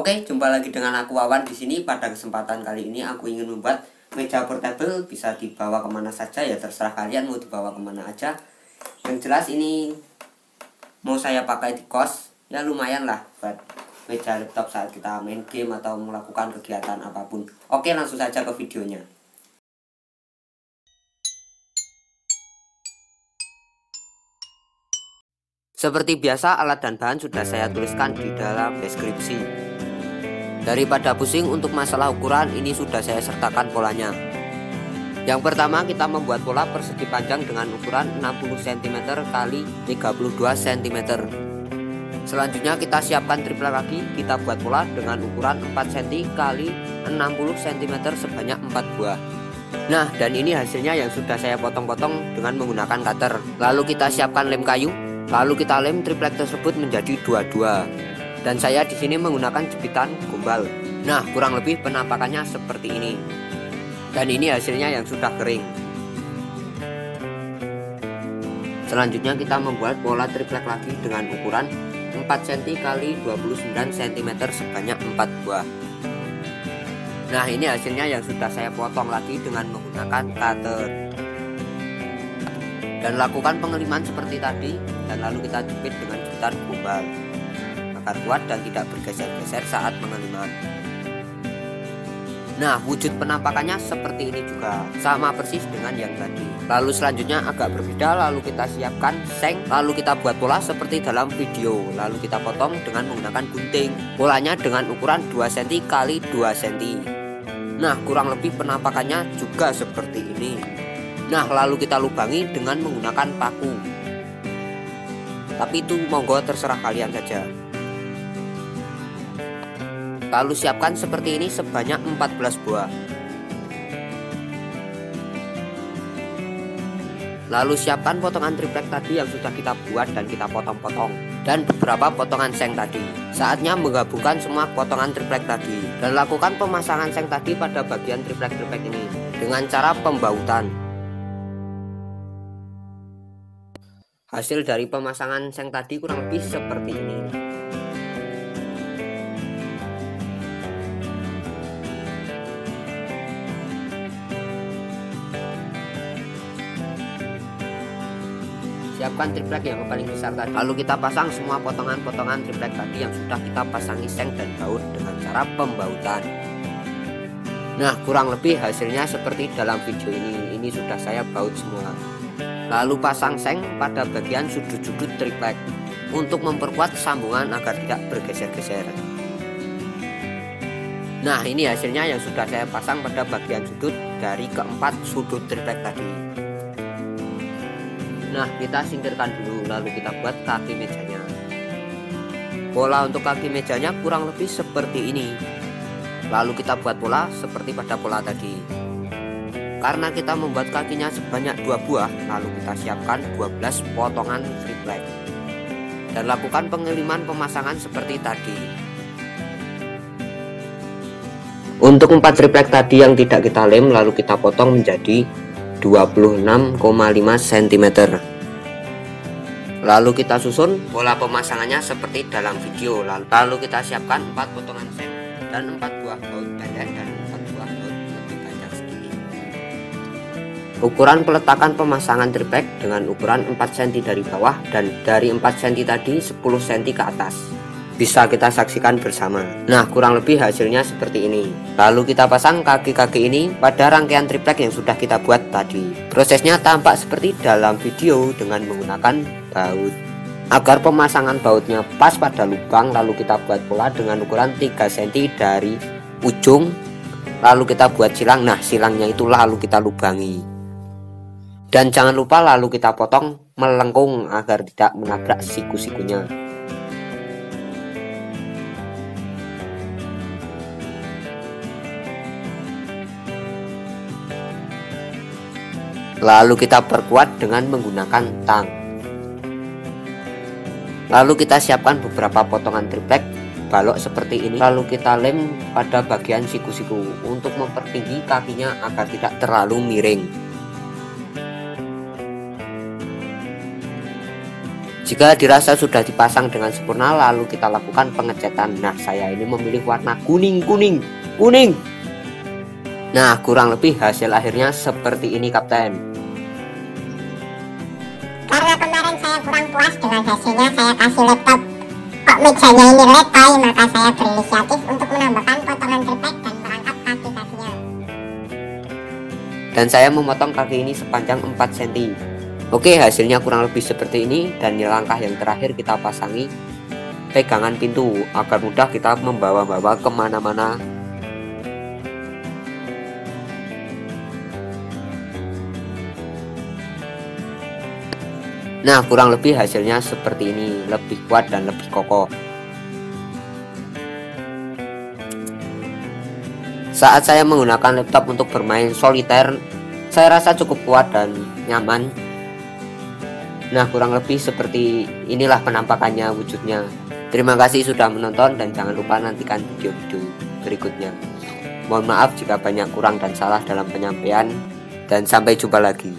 Oke, jumpa lagi dengan aku Wawan di sini. Pada kesempatan kali ini aku ingin membuat meja portable, bisa dibawa kemana saja ya, terserah kalian mau dibawa kemana aja. Yang jelas ini mau saya pakai di kos, ya lumayan lah buat meja laptop saat kita main game atau melakukan kegiatan apapun. Oke, langsung saja ke videonya. Seperti biasa, alat dan bahan sudah saya tuliskan di dalam deskripsi. Daripada pusing untuk masalah ukuran, ini sudah saya sertakan polanya. Yang pertama, kita membuat pola persegi panjang dengan ukuran 60 cm kali 32 cm. Selanjutnya kita siapkan triplek lagi. Kita buat pola dengan ukuran 4 cm kali 60 cm sebanyak 4 buah. Nah, dan ini hasilnya yang sudah saya potong-potong dengan menggunakan cutter. Lalu kita siapkan lem kayu. Lalu kita lem triplek tersebut menjadi dua-dua. Dan saya di sini menggunakan jepitan gombal. Nah, kurang lebih penampakannya seperti ini. Dan ini hasilnya yang sudah kering. Selanjutnya kita membuat pola triplek lagi dengan ukuran 4 cm kali 29 cm sebanyak 4 buah. Nah, ini hasilnya yang sudah saya potong lagi dengan menggunakan cutter. Dan lakukan pengeliman seperti tadi, dan lalu kita jepit dengan jepitan gombal agar kuat dan tidak bergeser-geser saat pengeliman. Nah, wujud penampakannya seperti ini juga, sama persis dengan yang tadi. Lalu selanjutnya agak berbeda, lalu kita siapkan seng, lalu kita buat pola seperti dalam video, lalu kita potong dengan menggunakan gunting. Polanya dengan ukuran 2 cm kali 2 cm. Nah, kurang lebih penampakannya juga seperti ini. Nah, lalu kita lubangi dengan menggunakan paku. Tapi itu monggo terserah kalian saja. Lalu siapkan seperti ini sebanyak 14 buah. Lalu siapkan potongan triplek tadi yang sudah kita buat dan kita potong-potong, dan beberapa potongan seng tadi. Saatnya menggabungkan semua potongan triplek tadi, dan lakukan pemasangan seng tadi pada bagian triplek-triplek ini dengan cara pembautan. Hasil dari pemasangan seng tadi kurang lebih seperti ini. Siapkan triplek yang paling besar tadi. Lalu kita pasang semua potongan-potongan triplek tadi yang sudah kita pasangi seng dan baut dengan cara pembautan. Nah, kurang lebih hasilnya seperti dalam video ini. Ini sudah saya baut semua. Lalu pasang seng pada bagian sudut-sudut triplek untuk memperkuat sambungan agar tidak bergeser-geser. Nah, ini hasilnya yang sudah saya pasang pada bagian sudut dari keempat sudut triplek tadi. Nah, kita singkirkan dulu, lalu kita buat kaki mejanya. Pola untuk kaki mejanya kurang lebih seperti ini. Lalu kita buat pola seperti pada pola tadi. Karena kita membuat kakinya sebanyak 2 buah, lalu kita siapkan 12 potongan triplek. Dan lakukan pengeliman pemasangan seperti tadi. Untuk 4 triplek tadi yang tidak kita lem, lalu kita potong menjadi 26,5 cm. Lalu kita susun pola pemasangannya seperti dalam video. Lalu kita siapkan 4 potongan seng dan 4 buah baut pendek dan 4 buah baut lebih banyak sedikit. Ukuran peletakan pemasangan triplek dengan ukuran 4 cm dari bawah dan dari 4 cm tadi 10 cm ke atas. Bisa kita saksikan bersama. Nah, kurang lebih hasilnya seperti ini. Lalu kita pasang kaki-kaki ini pada rangkaian triplek yang sudah kita buat tadi. Prosesnya tampak seperti dalam video dengan menggunakan baut. Agar pemasangan bautnya pas pada lubang, lalu kita buat pola dengan ukuran 3 cm dari ujung. Lalu kita buat silang. Nah, silangnya itu lalu kita lubangi. Dan jangan lupa lalu kita potong melengkung agar tidak menabrak siku-sikunya. Lalu kita perkuat dengan menggunakan tang. Lalu kita siapkan beberapa potongan triplek balok seperti ini. Lalu kita lem pada bagian siku-siku untuk mempertinggi kakinya agar tidak terlalu miring. Jika dirasa sudah dipasang dengan sempurna, lalu kita lakukan pengecatan. Nah, saya ini memilih warna kuning. Nah, kurang lebih hasil akhirnya seperti ini, Kapten. Karena kemarin saya kurang puas dengan hasilnya, saya kasih laptop kok mejanya ini letoy, maka saya berinisiatif untuk menambahkan potongan tripek dan merangkap kaki-kakinya. Dan saya memotong kaki ini sepanjang 4 cm. Oke, hasilnya kurang lebih seperti ini. Dan di langkah yang terakhir kita pasangi pegangan pintu agar mudah kita membawa-bawa kemana-mana. Nah, kurang lebih hasilnya seperti ini, lebih kuat dan lebih kokoh. Saat saya menggunakan laptop untuk bermain soliter, saya rasa cukup kuat dan nyaman. Nah, kurang lebih seperti inilah penampakannya, wujudnya. Terima kasih sudah menonton dan jangan lupa nantikan video-video berikutnya. Mohon maaf jika banyak kurang dan salah dalam penyampaian, dan sampai jumpa lagi.